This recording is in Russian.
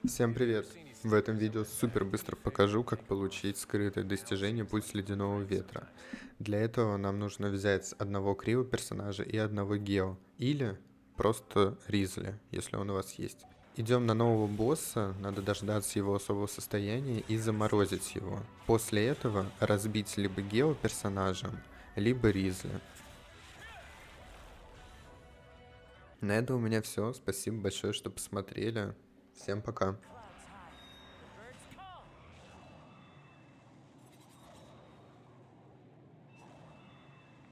Всем привет! В этом видео супер быстро покажу, как получить скрытое достижение «Путь ледяного ветра». Для этого нам нужно взять одного крио персонажа и одного гео, или просто Ризли, если он у вас есть. Идем на нового босса, надо дождаться его особого состояния и заморозить его. После этого разбить либо гео персонажем, либо Ризли. На этом у меня все. Спасибо большое, что посмотрели. Всем пока.